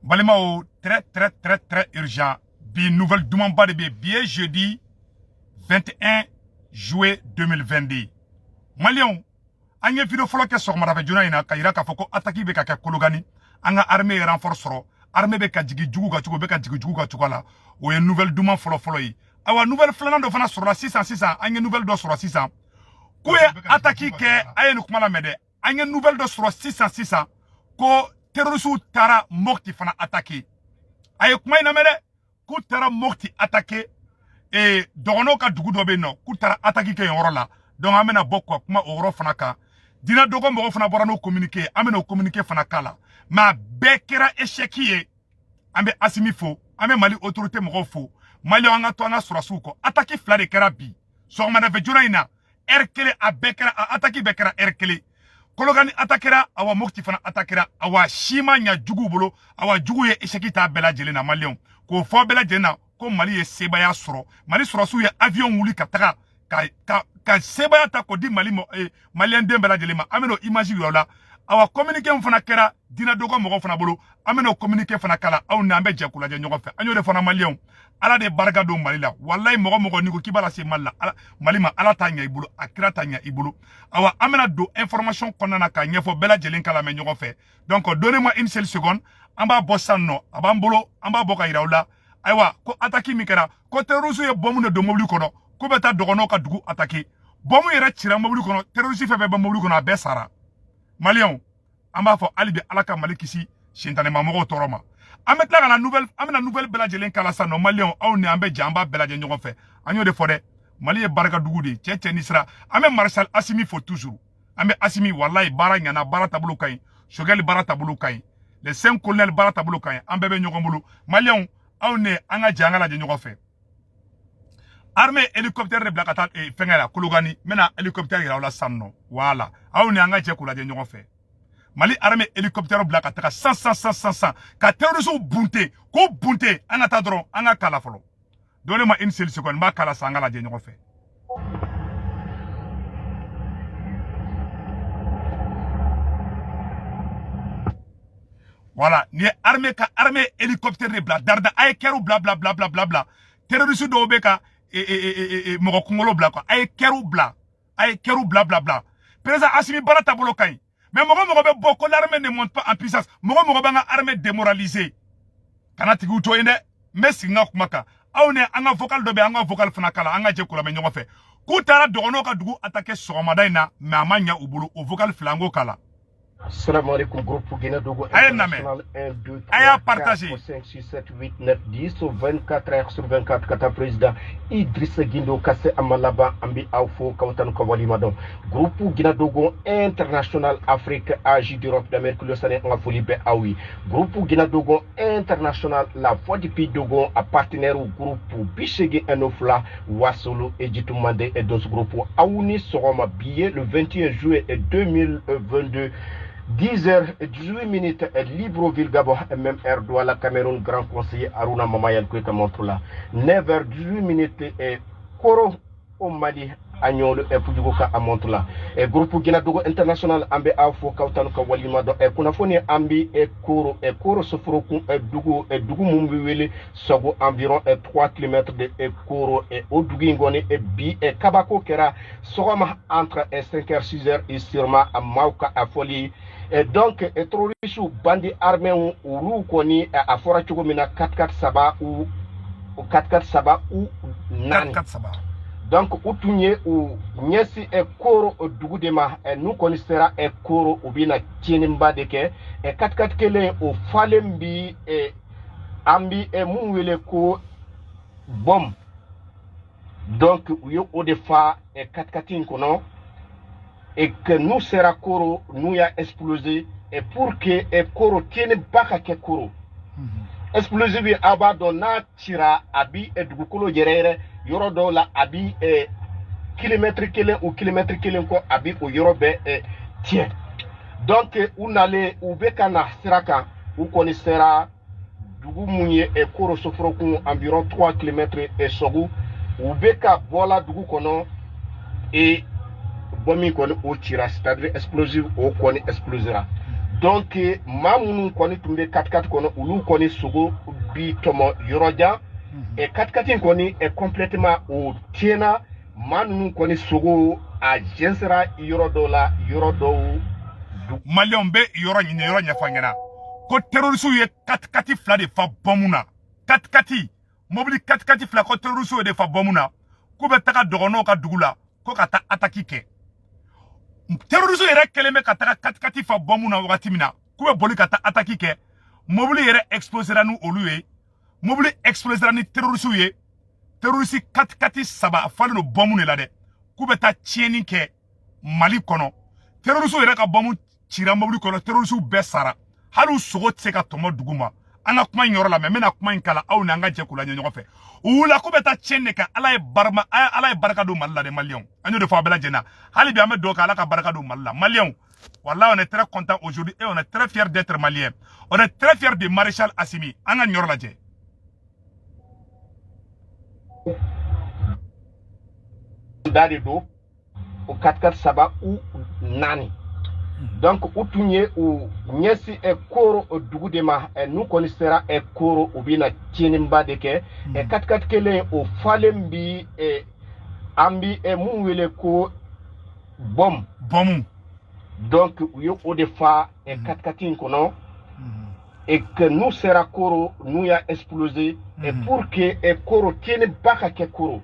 Balimao, très urgent. Bi nouvelle demande de bien jeudi 21 juillet 2022. Malion, anye video folo ke sokmara fe jona ina kayira ka foko ataki be ka ke kologani anga armée renforce ro armée be ka jigi jugu ka chugo be ka jigi jugu ka chugala o ye nouvelle demande folo yi awa nouvelle flana do fana sur la 600 anye nouvelle do sur la 600 ko ye ataki ke aye no kuma la mede anye nouvelle do sur 600 ko terroristu tara mokti fana attaqué aye kuma ina mede ku tara mokti attaqué e dogono ka dugu do be no ku tara attaqué ke yoro la donc amena bokko kuma oro fana ka dina dogo mo fana bora no communiquer amena communiquer fana kala ma bekera écheckier ambe asimi fo ambe mali autorité mo fo mali anga to anga surasu ko attaqué fla de kerabi so mana fe jona ina erkele a bekera a attaqué bekera erkele kologani atakera awa mokti fana atakera awa shima nya jugu bolo awa jugu ye échecki ta bela jelena malion ko fo bela jelena ko mali ye sebaya soro mali surasu ye avion wuli ka taga ka sebaya ta ko di mali mo malien dem bela jelema ameno image yola awa communiquer fana kera dina dogo mo fana bolo ameno communiquer fana kala aw na ambe jekula je nyogo fe anyo de fana malien ala de barga do mali la wallahi mo ni ko kibala se malla mali ma ala tanya ibulu akira tanya ibulu awa amena do information konana ka nyefo bela jelen kala me nyogo fe donc donnez-moi une seule seconde amba bossanno abambolo amba boka irawla aywa ko ataki mi kera ko terrorisme ye bomu ne do mobili kono ko beta dogono ka dugu ataki bomu yera chira mobili kono terrorisme fe be mobili kono abesara malien amba fo alibi alaka malikisi shintane mamogo toroma ametla na nouvelle bela jelen kala sa no malien aw ne ambe jamba bela je nyogo fe anyo de fode mali e baraka dugu de cheche nisra ame marshal asimi fo toujours ame asimi wallahi bara nyana bara tabulu kay shogel bara tabulu kay les 5 colonels bara tabulu kay ambe be nyogo mulu malien aw ne anga jangala je nyogo fe armée hélicoptère de blakata e fengala kulugani mena hélicoptère ira la sanno voilà aw ne anga je kula je nyogo fe mali armée hélicoptère blakata 100 ka terrorisme bunte ko bunte anga ta dron anga kala folo donnez-moi une seule seconde ma kala sangala je nyogo fe voilà ni armée hélicoptère de bla darda ay keru bla bla bla bla bla bla terroriste do be ka mo kongolo bla ko ay keru bla bla bla président Assimi Barata bolo kay mais mo be boko l'armée ne monte pas en puissance mo ba nga armée démoralisée kana tigi to inde mais singa kumaka awne anga vocal do be anga vocal fana kala anga je kula me nyongo fe ku tara dogono ka dugu attaquer somadaina mais amanya ubulu o vocal flango kala. Salam alaikum groupe Guinée Dogo International 1 2 3 4 5 6 7 8 9 10 24 heures sur 24 kata président Idrissa Guindo Kassé Amalaba Ambi Awfo Kawtan Kawali Madon groupe Guinée Dogo International Afrique Asie d'Europe d'Amérique le Sané en folie be awi groupe Guinée Dogo International la voix du pays Dogo à partenaire au groupe Bichegi Enofla Wasolo et Jitumande et dans ce groupe Aouni Soroma billet le 21 juillet 2022 10h18 Libreville Gabon MMR Douala Cameroun Grand Conseiller Aruna Mamayan Kweka Montrula 9h18 et Koro au Mali Agnolo et Pujugoka à Montrula et groupe Guinée Dogo International Ambe Afo Kautan Kawalima do et Kunafoni Ambi et Koro Sofroku et Dugu Mumbiwele Sogo environ 3 km de Koro et Odugingoni et Bi et Kabako Kera Soroma entre 5h 6h et Sirma à Mauka à Folie. Et donc, terroristes bandits armés ou koni à fora chugomina 4-4 Saba ou 4-4 Saba ou Nani. Donc, outunye ou nyesi e koro dugudema e nous connaissera e koro ou bien tienimba deke e 4-4 kele ou falembi e ambi e mouwele ko bom. Donc, yo o defa e 4-4 kono. Et que nous sera Koro, nous y a explosé, et pour que Koro tienne baka ke Koro. Explosif abandonna tira abi et dugukolo yerere, yorodo la abi et kilomètre kelen ou kilomètre kelen ko abi ou yorobe et tient. Donc, on allait ou bekana siraka, ou connaissera dugu mounye et Koro sofroku environ 3 km et sogu, ou beka bola dugu kono et bomi koni o tira c'est-à-dire explosif o koni explosera donc mamunu koni tumbe 4x4 kono ulu koni sugo bi tomo yoroja et 4x4 koni est complètement au tiena manu koni sugo a jensera yorodola yorodo Malion be yoro nya fangena ko terroriste ye 4x4 fla de fa bomuna 4x4 mobili 4x4 fla ko terroriste de fa bomuna ko be taka dogono ka dugula ko ka ta attaque ke terroriste yere keleme ka taka 4x4 fa bomuna wakati mina ko be boli ka ta attaque ke mobili yere explosera nu oluye mobili explosera ni terroriste ye terroriste 4x4 saba fa no bomune la de ko be ta tieni ke Mali kono terroriste yere ka bomu tira mobili kono terroriste be sara halu sogo tseka tomo duguma anga kuma nyoro la me mena kuma nkala au nanga je kula nyonyo fe ula ko beta chenne ka ala e baraka do malla de malion anyo de fa bela jena hali bi amedo ka ala ka baraka do malla malion wallahi on est très content aujourd'hui et on est très fier d'être malien on est très fier de maréchal Assimi anga nyoro la je dali do o 4x4 saba ou nani. Donc, outunye ou nyesi e koro dugu de ma nous connaissera e koro ou bien tienimba de ke e 4x4 kele o falembi e ambi e mouwele ko bom. Donc, yo o defa e 4x4 kono et que nous sera koro nous ya explosé et pour que e koro tiene baka ke koro.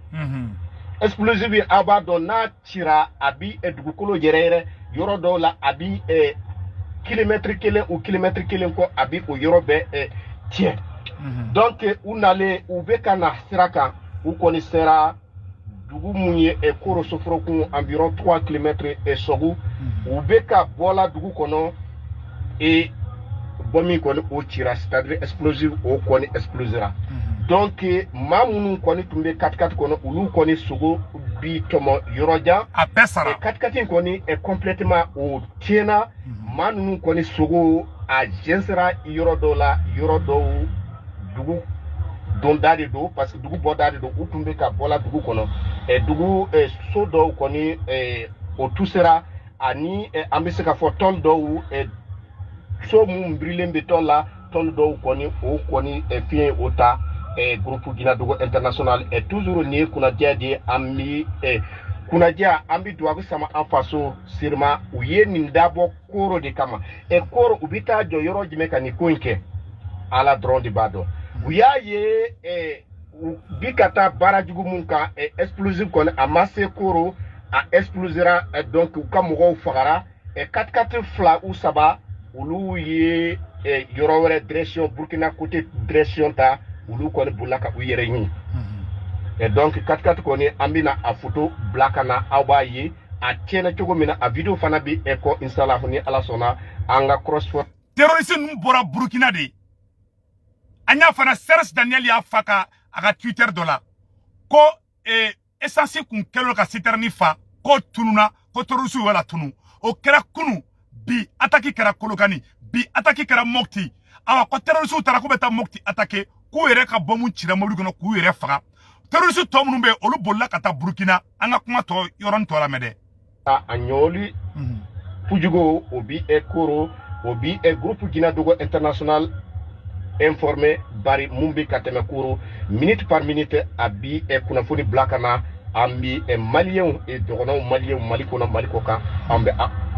Explosive abadona tira abi e dugu kolo jerere yorodo la abi kilomètre kelen ou kilomètre kelen ko abi o yorobe tien. Donc on allait ou bekana siraka ou connaissera dugu munye e koro sofro ku environ 3 km et sogu ou beka bola dugu kono et bomi kono o tira c'est-à-dire explosive o kono explosera. Donc mamunu koni tumbe 4x4 kono ulu koni sugo bi tomo yoroja a pesara 4x4 koni est complètement au tiena mamunu koni sugo a jensera yorodola yorodo dugu dondade do parce que dugu bodade do utumbe ka bola dugu kono e dugu sodo koni o tusera ani ambise ka fo ton do so mum brilembe tola ton do koni o koni fien ota groupe Guinadogo International est toujours né kuna dia ami kuna dia ambi doago sama anfaso sirma uye nindabo koro de kama e koro ubita jo yoro jimeka ni koinke ala drone de bado uya ye bikata barajugu munka explosive kon amasse koro a explosera donc kamugo fagara 4x4 fla ou saba ulu ye yoro were direction Burkina côté direction ta ulu koni bulaka uyere nyi et donc 4x4 koni ambina a photo blakana awaye a tiene chogo mina a video fana bi eko inshallah ni ala sona anga crossfit terroriste num bora Burkina de anya fana Serge Daniel ya faka aga Twitter dola ko essence kun kelo ka siterni fa ko tununa ko terroriste wala tunu o kera kunu bi attaque kera kolokani bi attaque kera mokti awa ko terroriste tara ko beta mokti attaquer ku yere ka bomu cira mobili kono ku yere faga terroriste to munun be olu bolla kata Burkina anga kuma to yoron to la mede anyoli fujugo obi e koro obi e groupe Guinadogo International informé bari mumbi kateme kuro minute par minute abi e kunafoni blakana ambi e malien e dogono malien malikona malikoka ambe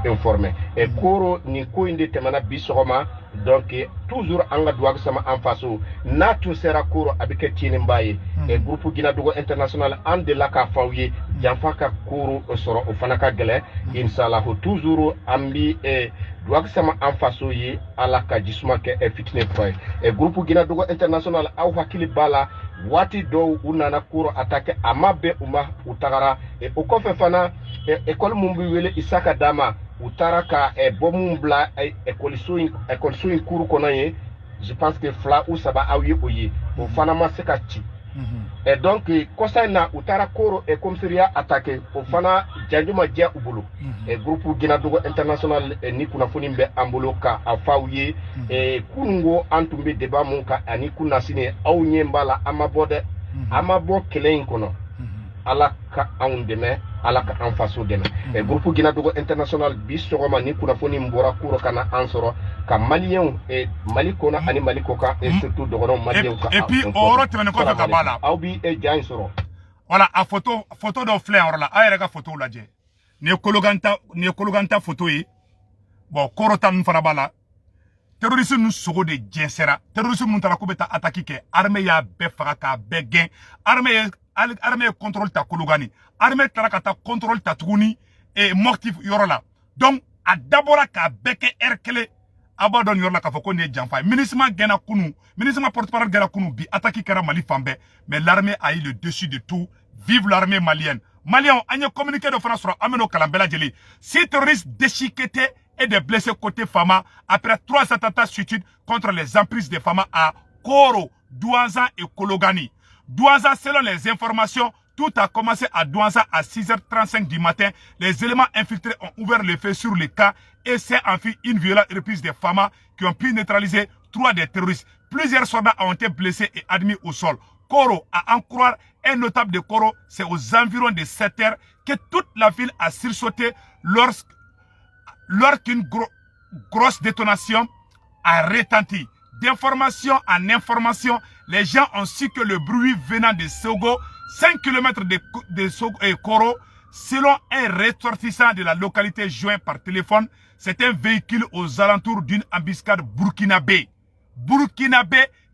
informé et koro ni ko inde temana bisoma donc toujours anga doag sama en face na tout sera koro abike tiene mbaye et groupe Guinadogo International ande la ka fawye jamfaka koro soro o fanaka gele inshallah toujours ambi e doag sama en face yi ala ka jisma ke e fitne point et groupe Guinadogo International aw hakili bala wati do unana kuro attaque amabe uma utagara et o kofe fana école mumbi wele Isaka Dama utaraka bomumbla école soin kuru konaye je pense que fla ou saba awi oye o fana maseka ti et donc kosana utara koro et commissariat attaqué o fana janjuma dia ubulu et groupe Guinadogo International ni kuna foni mbe ambulo ka afawye et kungo antumbe deba munka ani kuna sine aw nyembala amabode amabo kelen kono ala ka awndeme ala ka an faso dɛmɛ groupe Guinadogo international bi sɔgɔma ni kunnafoni bɔra kuro kana an sɔrɔ ka maliyɛnw mali kɔnɔ ani mali kɔ kan surtout dɔgɔnɔw maliyɛnw ka et puis o yɔrɔ tɛmɛnen kɔfɛ ka b'a la aw bi ja in sɔrɔ voilà a photo dɔ filɛ yan yɔrɔ la a yɛrɛ ka photo lajɛ nin ye kologanta photo ye bon koro ta ninnu fana b'a la terroriste ninnu sogo de jɛnsɛra terroriste minnu taara k'u bɛ taa attaque kɛ armée y'a bɛɛ faga k'a bɛɛ gɛn armée ye contrôle ta Kologani armée taara ka taa contrôle ta tuguni Mopti yɔrɔ la donc a dabɔra k'a bɛɛ kɛ heure kelen a b'a dɔn yɔrɔ la k'a fɔ ko nin ye janfa ye MINUSMA gɛnna kunu MINUSMA porte-parole gɛnna kunu bi attaque kɛra Mali fan bɛɛ mais l'armée a eu le dessus de tout. Vive l'armée malienne. Maliens, on a communiqué de France sur Ameno Kalambela Djeli. 6 terroristes déchiquetés et des blessés côté Fama après 3 attentats suicides contre les emprises des Fama à Koro, Douanza et Kologani. Douanza, selon les informations, tout a commencé à Douanza à 6h35 du matin. Les éléments infiltrés ont ouvert le feu sur le cas et s'est enfui une violente reprise des Fama qui ont pu neutraliser 3 des terroristes. Plusieurs soldats ont été blessés et admis au sol. Koro, à en croire un notable de Koro, c'est aux environs de 7 heures que toute la ville a sursauté lorsqu'une grosse détonation a retenti. D'information en information, les gens ont su que le bruit venant de Sogo, 5 km de Sogo et Koro, selon un ressortissant de la localité joint par téléphone, c'est un véhicule aux alentours d'une embuscade burkinabé.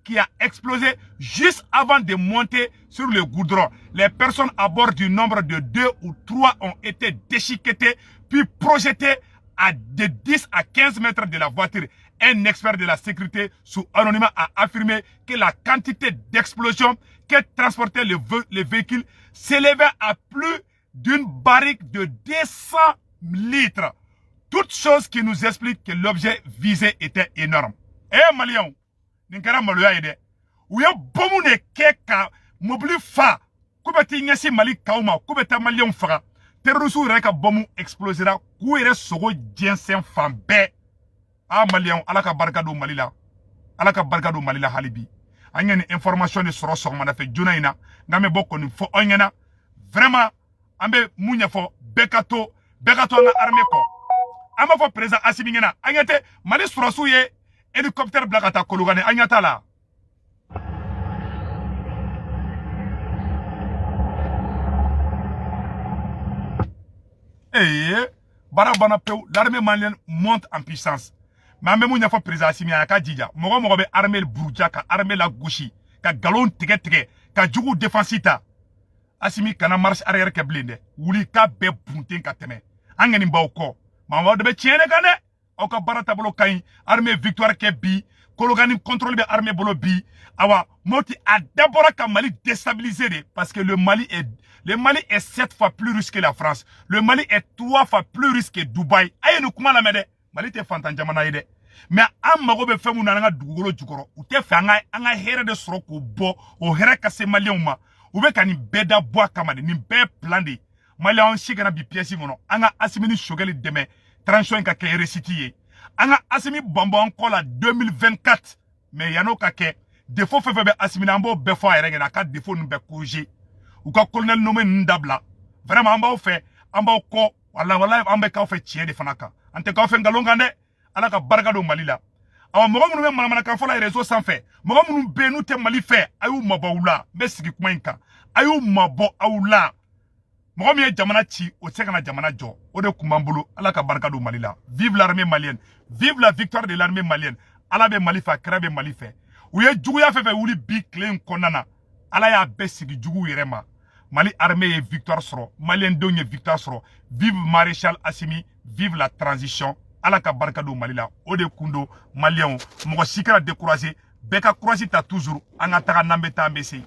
Qui a explosé juste avant de monter sur le goudron. Les personnes à bord du nombre de 2 ou 3 ont été déchiquetées puis projetées de 10 à 15 mètres de la voiture. Un expert de la sécurité sous anonymat a affirmé que la quantité d'explosion que transportait le véhicule s'élevait à plus d'une barrique de 200 litres. Toute chose qui nous explique que l'objet visé était énorme. Maliens, ninkara maloya ide uya bomu ne keka mobili fa kubati nyasi mali kauma kubeta malion faga terroristes reka bomu explosera ku ere sogo jensen fambe malion alaka barkado malila halibi anya ni information de soro sogma na fe juna ina ngame bokko ni fo onyana vraiment ambe munya fo bekato na armée ko ama fo président Assimi ngena anyate mali sorosu ye hélicoptère blakata Kologani anyata la barabana peu l'armée malienne monte en puissance mais même une fois président Assimi aka djija mogo be armée Bourja ka armée la gauche ka galon tege ka jugu défensita Assimi kana marche arrière ke blinde wuli ka be bunten ka teme angeni bawko ma wa de be tiene kane o ka barata bolo kay armée victoire ke bi Kologani contrôle be armée bolo bi awa moti a d'abord ka Mali déstabilisé parce que le Mali est 7 fois plus riche que la France. Le Mali est 3 fois plus riche que Dubaï. Aye nous kuma la mede Mali te fantan jamana yede mais am mago be femu na nga dugolo jukoro ou te fa nga here de soro ko bo o here ka se Malien ma ou be kani beda boa kamade ni be plan de Malien shigana bi pièce ngono anga Assimi shogeli deme transition ka ke recitier anga Assimi bombo encore la 2024 mais yano ka ke défaut fefebe Assimi nambo be fo ayere na ka défaut nu be corriger ou ka colonel nommé ndabla vraiment amba fait amba ko wallahi amba ka fait tier de fanaka ante ka fait ngalongande ala ka barka do malila awa mogo munu be mana ka fola réseau sans fait mogo munu be nu te mali fait ayu mabawula be sigi kuma inka ayu mabo awula mogo mi jamana ci o se kana jamana jo o de kumambulu ala ka barka do malila vive l'armée malienne vive la victoire de l'armée malienne ala be mali fa kra be mali fait ou ye jugu ya fefe wuli bi clean konana ala ya be sigi jugu yerema Mali armée est victoire soro Malien donye victoire soro vive maréchal Assimi vive la transition ala ka barka do Malila ode kundo Malien mogo sikara décourager beka courage ta toujours anga taga nambeta mbesi